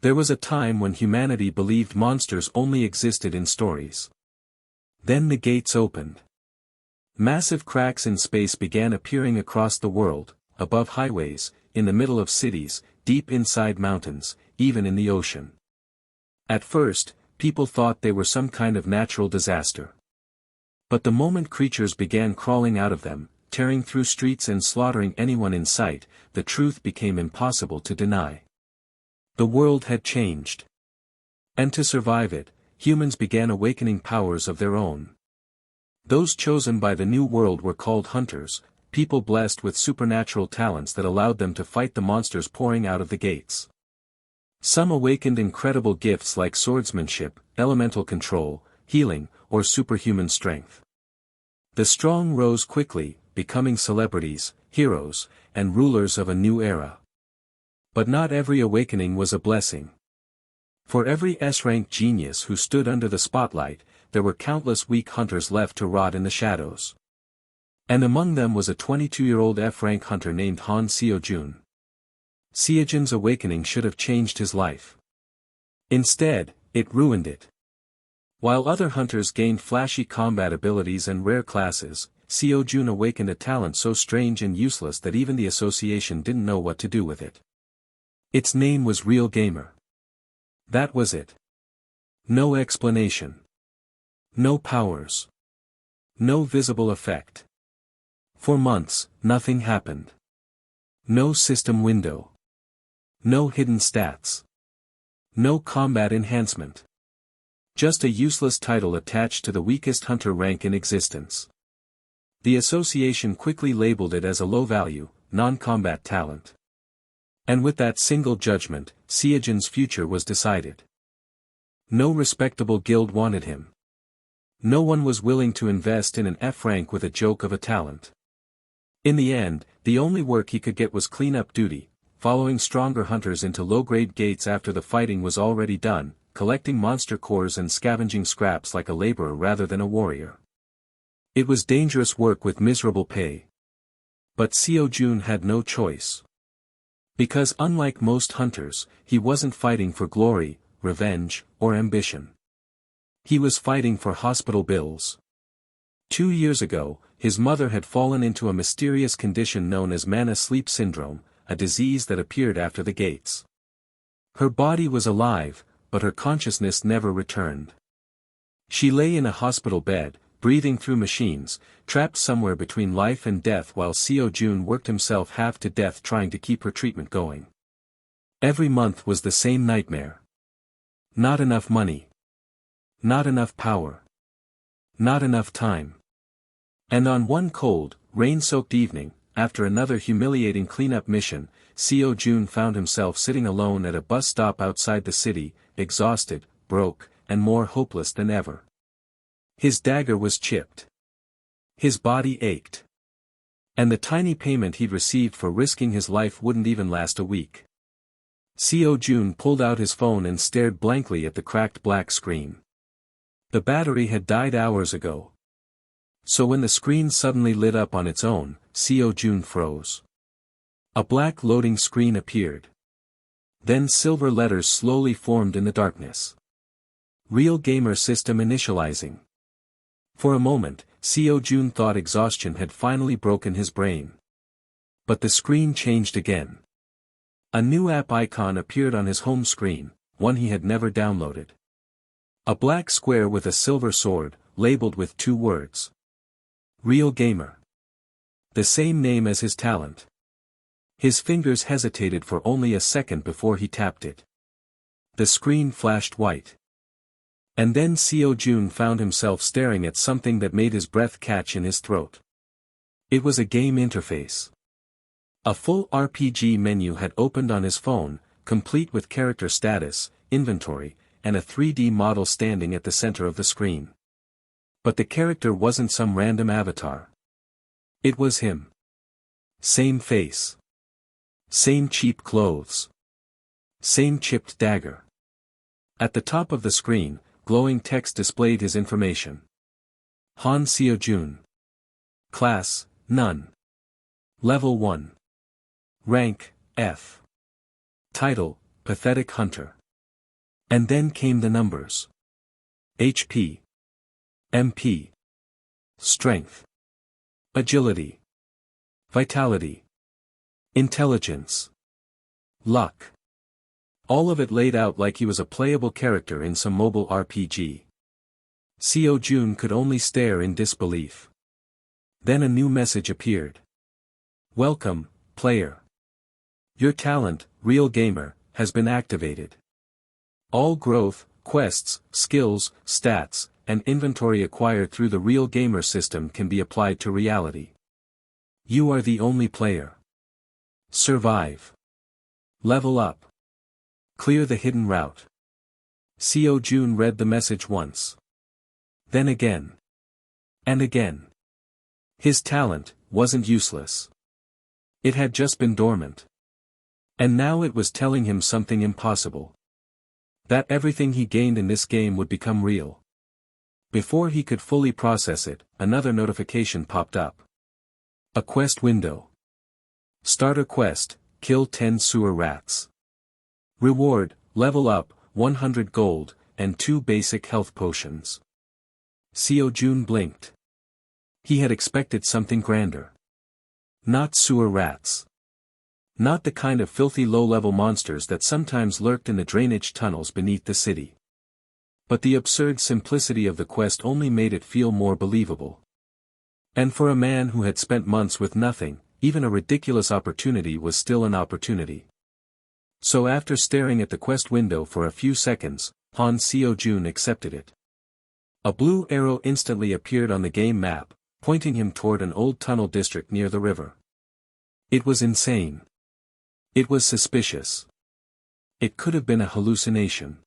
There was a time when humanity believed monsters only existed in stories. Then the gates opened. Massive cracks in space began appearing across the world, above highways, in the middle of cities, deep inside mountains, even in the ocean. At first, people thought they were some kind of natural disaster. But the moment creatures began crawling out of them, tearing through streets and slaughtering anyone in sight, the truth became impossible to deny. The world had changed. And to survive it, humans began awakening powers of their own. Those chosen by the new world were called hunters, people blessed with supernatural talents that allowed them to fight the monsters pouring out of the gates. Some awakened incredible gifts like swordsmanship, elemental control, healing, or superhuman strength. The strong rose quickly, becoming celebrities, heroes, and rulers of a new era. But not every awakening was a blessing. For every S-rank genius who stood under the spotlight, there were countless weak hunters left to rot in the shadows. And among them was a 22-year-old F-rank hunter named Han Seojun. Seojun's awakening should have changed his life. Instead, it ruined it. While other hunters gained flashy combat abilities and rare classes, Seojun awakened a talent so strange and useless that even the association didn't know what to do with it. Its name was Real Gamer. That was it. No explanation. No powers. No visible effect. For months, nothing happened. No system window. No hidden stats. No combat enhancement. Just a useless title attached to the weakest hunter rank in existence. The association quickly labeled it as a low-value, non-combat talent. And with that single judgment, Seojun's future was decided. No respectable guild wanted him. No one was willing to invest in an F rank with a joke of a talent. In the end, the only work he could get was cleanup duty, following stronger hunters into low-grade gates after the fighting was already done, collecting monster cores and scavenging scraps like a laborer rather than a warrior. It was dangerous work with miserable pay. But Seojun had no choice. Because unlike most hunters, he wasn't fighting for glory, revenge, or ambition. He was fighting for hospital bills. 2 years ago, his mother had fallen into a mysterious condition known as mana sleep syndrome, a disease that appeared after the gates. Her body was alive, but her consciousness never returned. She lay in a hospital bed, breathing through machines, trapped somewhere between life and death while Seojun worked himself half to death trying to keep her treatment going. Every month was the same nightmare. Not enough money. Not enough power. Not enough time. And on one cold, rain-soaked evening, after another humiliating cleanup mission, Seojun found himself sitting alone at a bus stop outside the city, exhausted, broke, and more hopeless than ever. His dagger was chipped. His body ached. And the tiny payment he'd received for risking his life wouldn't even last a week. Seojun pulled out his phone and stared blankly at the cracked black screen. The battery had died hours ago. So when the screen suddenly lit up on its own, Seojun froze. A black loading screen appeared. Then silver letters slowly formed in the darkness. Real Gamer System initializing. For a moment, Seojun thought exhaustion had finally broken his brain. But the screen changed again. A new app icon appeared on his home screen, one he had never downloaded. A black square with a silver sword, labeled with 2 words. Real Gamer. The same name as his talent. His fingers hesitated for only a second before he tapped it. The screen flashed white. And then Seojun found himself staring at something that made his breath catch in his throat. It was a game interface. A full RPG menu had opened on his phone, complete with character status, inventory, and a 3D model standing at the center of the screen. But the character wasn't some random avatar. It was him. Same face. Same cheap clothes. Same chipped dagger. At the top of the screen, glowing text displayed his information. Han Seojun. Class, None. Level 1. Rank, F. Title, Pathetic Hunter. And then came the numbers. HP. MP. Strength. Agility. Vitality. Intelligence. Luck. All of it laid out like he was a playable character in some mobile RPG. Seojun could only stare in disbelief. Then a new message appeared. Welcome, player. Your talent, Real Gamer, has been activated. All growth, quests, skills, stats, and inventory acquired through the Real Gamer system can be applied to reality. You are the only player. Survive. Level up. Clear the hidden route. Seojun read the message once. Then again. And again. His talent wasn't useless. It had just been dormant. And now it was telling him something impossible. That everything he gained in this game would become real. Before he could fully process it, another notification popped up. A quest window. Starter quest, kill 10 sewer rats. Reward, level up, 100 gold, and 2 basic health potions. Seojun blinked. He had expected something grander. Not sewer rats. Not the kind of filthy low-level monsters that sometimes lurked in the drainage tunnels beneath the city. But the absurd simplicity of the quest only made it feel more believable. And for a man who had spent months with nothing, even a ridiculous opportunity was still an opportunity. So after staring at the quest window for a few seconds, Han Seojun accepted it. A blue arrow instantly appeared on the game map, pointing him toward an old tunnel district near the river. It was insane. It was suspicious. It could have been a hallucination.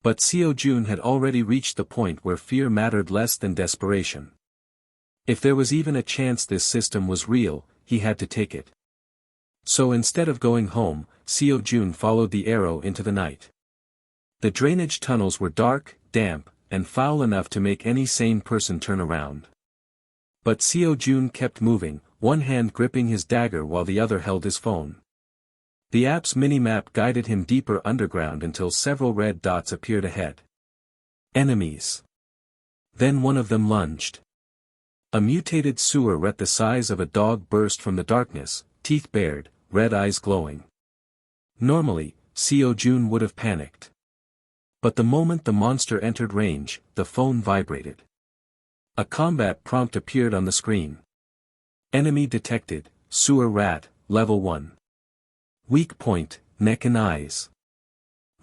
But Seojun had already reached the point where fear mattered less than desperation. If there was even a chance this system was real, he had to take it. So instead of going home, Seojun followed the arrow into the night. The drainage tunnels were dark, damp, and foul enough to make any sane person turn around. But Seojun kept moving, one hand gripping his dagger while the other held his phone. The app's minimap guided him deeper underground until several red dots appeared ahead. Enemies. Then one of them lunged. A mutated sewer rat the size of a dog burst from the darkness, teeth bared, red eyes glowing. Normally, Seojun would have panicked. But the moment the monster entered range, the phone vibrated. A combat prompt appeared on the screen. Enemy detected, sewer rat, level 1. Weak point, neck and eyes.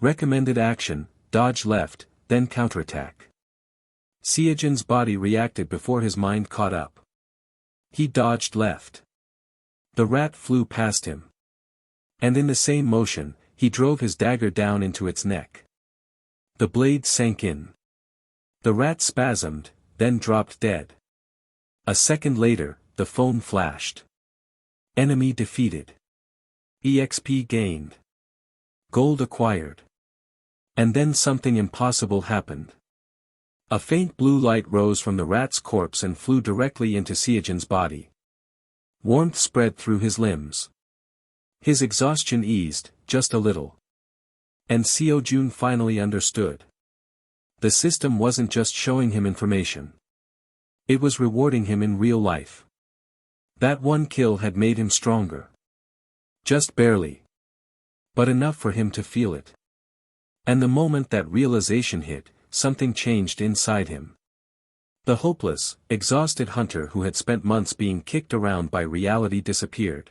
Recommended action, dodge left, then counterattack. Seojun's body reacted before his mind caught up. He dodged left. The rat flew past him. And in the same motion, he drove his dagger down into its neck. The blade sank in. The rat spasmed, then dropped dead. A second later, the phone flashed. Enemy defeated. EXP gained. Gold acquired. And then something impossible happened. A faint blue light rose from the rat's corpse and flew directly into Seojun's body. Warmth spread through his limbs. His exhaustion eased, just a little. And Seojun finally understood. The system wasn't just showing him information. It was rewarding him in real life. That one kill had made him stronger. Just barely. But enough for him to feel it. And the moment that realization hit, something changed inside him. The hopeless, exhausted hunter who had spent months being kicked around by reality disappeared.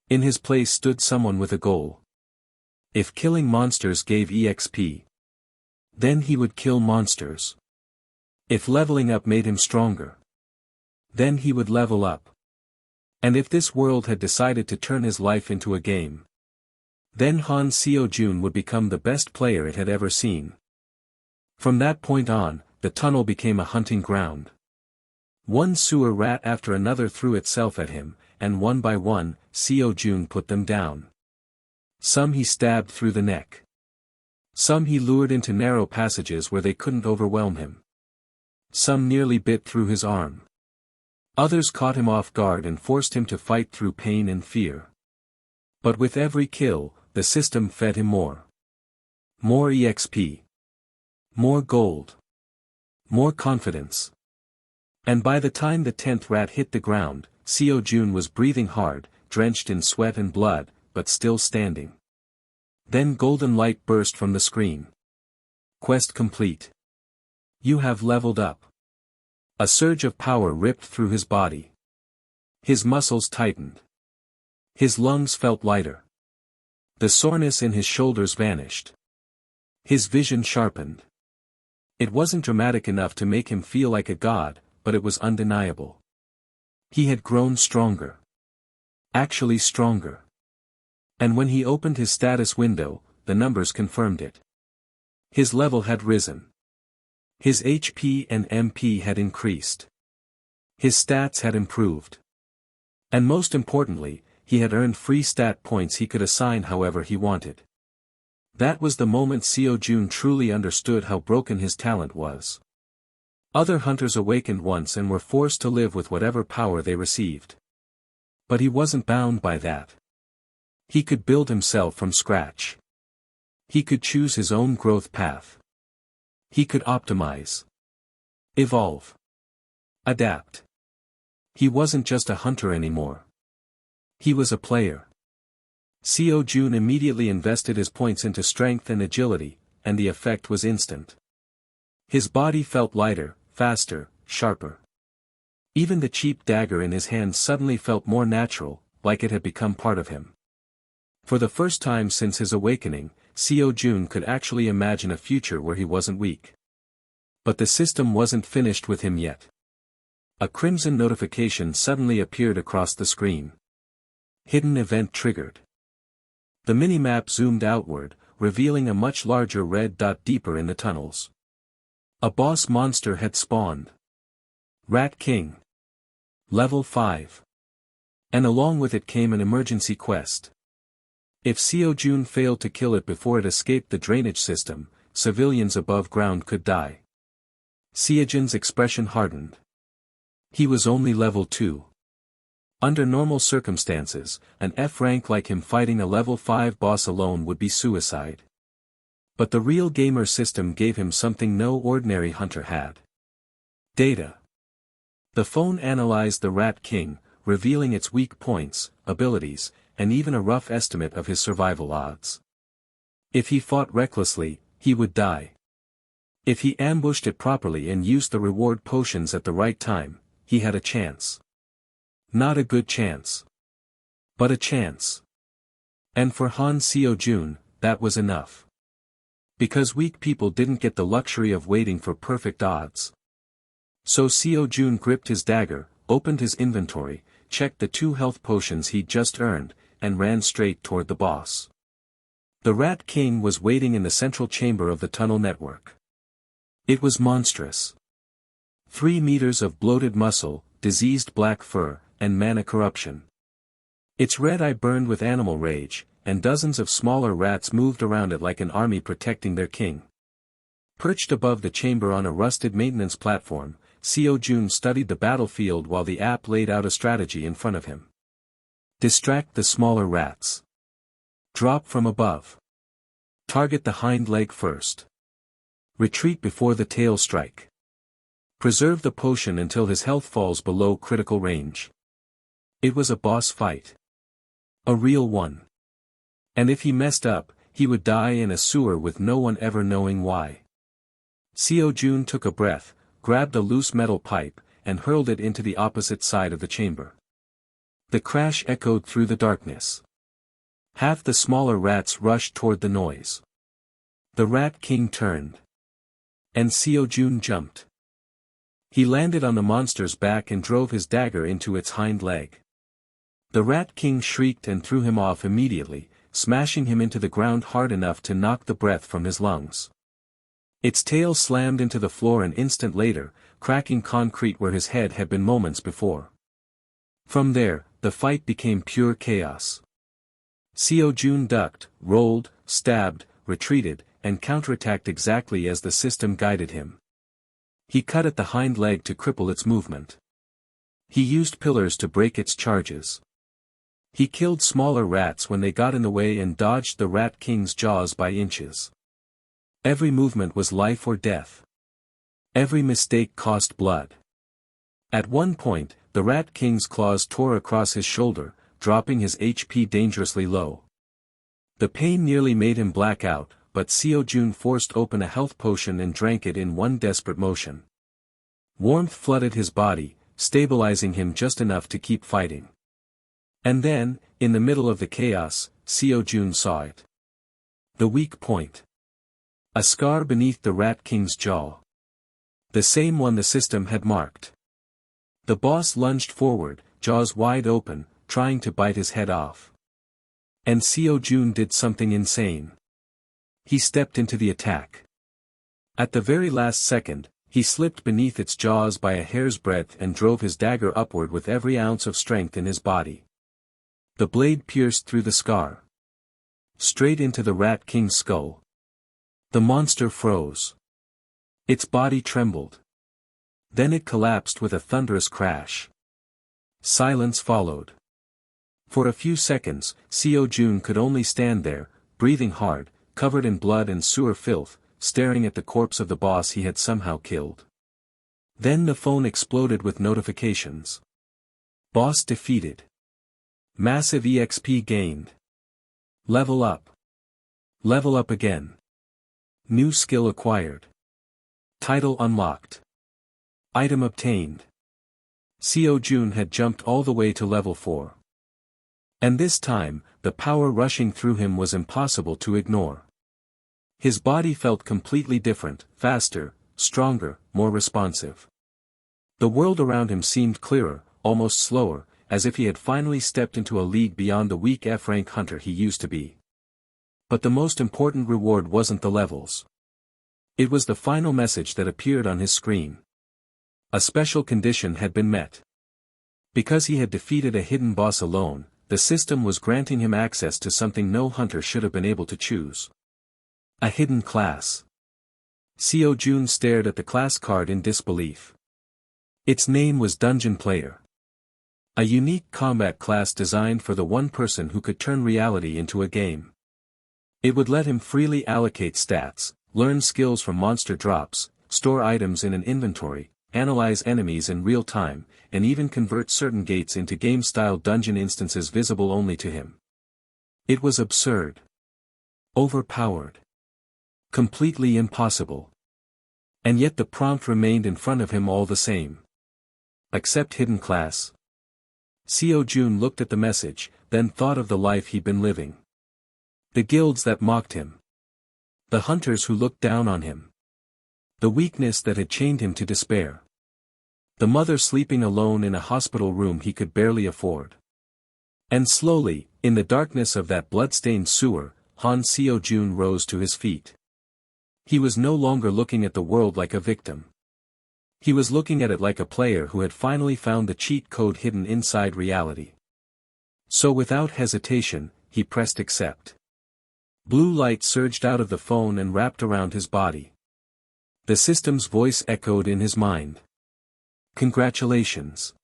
In his place stood someone with a goal. If killing monsters gave EXP, then he would kill monsters. If leveling up made him stronger, then he would level up. And if this world had decided to turn his life into a game, then Han Seojun would become the best player it had ever seen. From that point on, the tunnel became a hunting ground. One sewer rat after another threw itself at him, and one by one, Seojun put them down. Some he stabbed through the neck. Some he lured into narrow passages where they couldn't overwhelm him. Some nearly bit through his arm. Others caught him off guard and forced him to fight through pain and fear. But with every kill, the system fed him more. More EXP. More gold. More confidence. And by the time the 10th rat hit the ground, Seojun was breathing hard, drenched in sweat and blood, but still standing. Then golden light burst from the screen. Quest complete. You have leveled up. A surge of power ripped through his body. His muscles tightened. His lungs felt lighter. The soreness in his shoulders vanished. His vision sharpened. It wasn't dramatic enough to make him feel like a god, but it was undeniable. He had grown stronger. Actually stronger. And when he opened his status window, the numbers confirmed it. His level had risen. His HP and MP had increased. His stats had improved. And most importantly, he had earned free stat points he could assign however he wanted. That was the moment Seojun truly understood how broken his talent was. Other hunters awakened once and were forced to live with whatever power they received. But he wasn't bound by that. He could build himself from scratch. He could choose his own growth path. He could optimize. Evolve. Adapt. He wasn't just a hunter anymore. He was a player. Seojun immediately invested his points into strength and agility, and the effect was instant. His body felt lighter, faster, sharper. Even the cheap dagger in his hand suddenly felt more natural, like it had become part of him. For the first time since his awakening, Seojun could actually imagine a future where he wasn't weak. But the system wasn't finished with him yet. A crimson notification suddenly appeared across the screen. Hidden event triggered. The minimap zoomed outward, revealing a much larger red dot deeper in the tunnels. A boss monster had spawned. Rat King. Level 5. And along with it came an emergency quest. If Seojun failed to kill it before it escaped the drainage system, civilians above ground could die. Seojun's expression hardened. He was only level 2. Under normal circumstances, an F rank like him fighting a level 5 boss alone would be suicide. But the real gamer system gave him something no ordinary hunter had. Data. The phone analyzed the Rat King, revealing its weak points, abilities, and even a rough estimate of his survival odds. If he fought recklessly, he would die. If he ambushed it properly and used the reward potions at the right time, he had a chance. Not a good chance. But a chance. And for Han Seojun, that was enough. Because weak people didn't get the luxury of waiting for perfect odds. So Seojun gripped his dagger, opened his inventory, checked the 2 health potions he'd just earned, and ran straight toward the boss. The Rat King was waiting in the central chamber of the tunnel network. It was monstrous. 3 meters of bloated muscle, diseased black fur, and mana corruption. Its red eye burned with animal rage, and dozens of smaller rats moved around it like an army protecting their king. Perched above the chamber on a rusted maintenance platform, Seojun studied the battlefield while the app laid out a strategy in front of him. Distract the smaller rats. Drop from above. Target the hind leg first. Retreat before the tail strike. Preserve the potion until his health falls below critical range. It was a boss fight. A real one. And if he messed up, he would die in a sewer with no one ever knowing why. Seojun took a breath, grabbed a loose metal pipe, and hurled it into the opposite side of the chamber. The crash echoed through the darkness. Half the smaller rats rushed toward the noise. The Rat King turned. And Seojun jumped. He landed on the monster's back and drove his dagger into its hind leg. The Rat King shrieked and threw him off immediately, smashing him into the ground hard enough to knock the breath from his lungs. Its tail slammed into the floor an instant later, cracking concrete where his head had been moments before. From there, the fight became pure chaos. Seojun ducked, rolled, stabbed, retreated, and counterattacked exactly as the system guided him. He cut at the hind leg to cripple its movement. He used pillars to break its charges. He killed smaller rats when they got in the way and dodged the Rat King's jaws by inches. Every movement was life or death. Every mistake cost blood. At one point, the Rat King's claws tore across his shoulder, dropping his HP dangerously low. The pain nearly made him black out, but Seojun forced open a health potion and drank it in one desperate motion. Warmth flooded his body, stabilizing him just enough to keep fighting. And then, in the middle of the chaos, Seojun saw it. The weak point. A scar beneath the Rat King's jaw. The same one the system had marked. The boss lunged forward, jaws wide open, trying to bite his head off. And Seojun did something insane. He stepped into the attack. At the very last second, he slipped beneath its jaws by a hair's breadth and drove his dagger upward with every ounce of strength in his body. The blade pierced through the scar. Straight into the Rat King's skull. The monster froze. Its body trembled. Then it collapsed with a thunderous crash. Silence followed. For a few seconds, Seojun could only stand there, breathing hard, covered in blood and sewer filth, staring at the corpse of the boss he had somehow killed. Then the phone exploded with notifications. Boss defeated. Massive EXP gained. Level up. Level up again. New skill acquired. Title unlocked. Item obtained. Seojun had jumped all the way to level 4. And this time, the power rushing through him was impossible to ignore. His body felt completely different, faster, stronger, more responsive. The world around him seemed clearer, almost slower, as if he had finally stepped into a league beyond the weak F-rank hunter he used to be. But the most important reward wasn't the levels. It was the final message that appeared on his screen. A special condition had been met. Because he had defeated a hidden boss alone, the system was granting him access to something no hunter should have been able to choose. A hidden class. Seojun stared at the class card in disbelief. Its name was Dungeon Player. A unique combat class designed for the one person who could turn reality into a game. It would let him freely allocate stats, learn skills from monster drops, store items in an inventory, analyze enemies in real time, and even convert certain gates into game-style dungeon instances visible only to him. It was absurd. Overpowered. Completely impossible. And yet the prompt remained in front of him all the same. Accept hidden class. Seojun looked at the message, then thought of the life he'd been living. The guilds that mocked him. The hunters who looked down on him. The weakness that had chained him to despair. The mother sleeping alone in a hospital room he could barely afford. And slowly, in the darkness of that blood-stained sewer, Han Seojun rose to his feet. He was no longer looking at the world like a victim. He was looking at it like a player who had finally found the cheat code hidden inside reality. So without hesitation, he pressed accept. Blue light surged out of the phone and wrapped around his body. The system's voice echoed in his mind. Congratulations.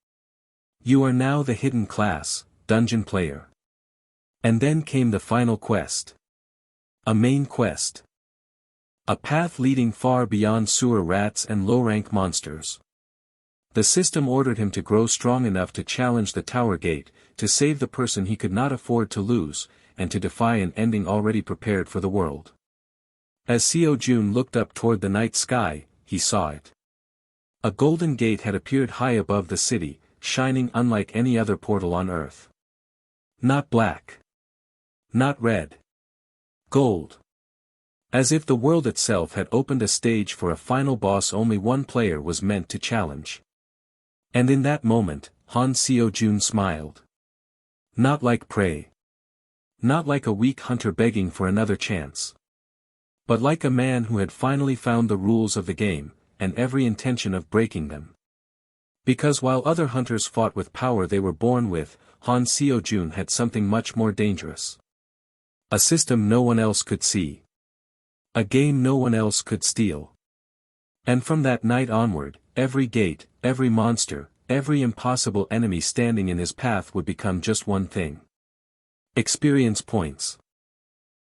You are now the hidden class, Dungeon Player. And then came the final quest. A main quest. A path leading far beyond sewer rats and low-rank monsters. The system ordered him to grow strong enough to challenge the tower gate, to save the person he could not afford to lose, and to defy an ending already prepared for the world. As Seojun looked up toward the night sky, he saw it. A golden gate had appeared high above the city, shining unlike any other portal on Earth. Not black. Not red. Gold. As if the world itself had opened a stage for a final boss only one player was meant to challenge. And in that moment, Han Seojun smiled. Not like prey. Not like a weak hunter begging for another chance. But like a man who had finally found the rules of the game, and every intention of breaking them. Because while other hunters fought with power they were born with, Han Seojun had something much more dangerous. A system no one else could see. A game no one else could steal. And from that night onward, every gate, every monster, every impossible enemy standing in his path would become just one thing. Experience points.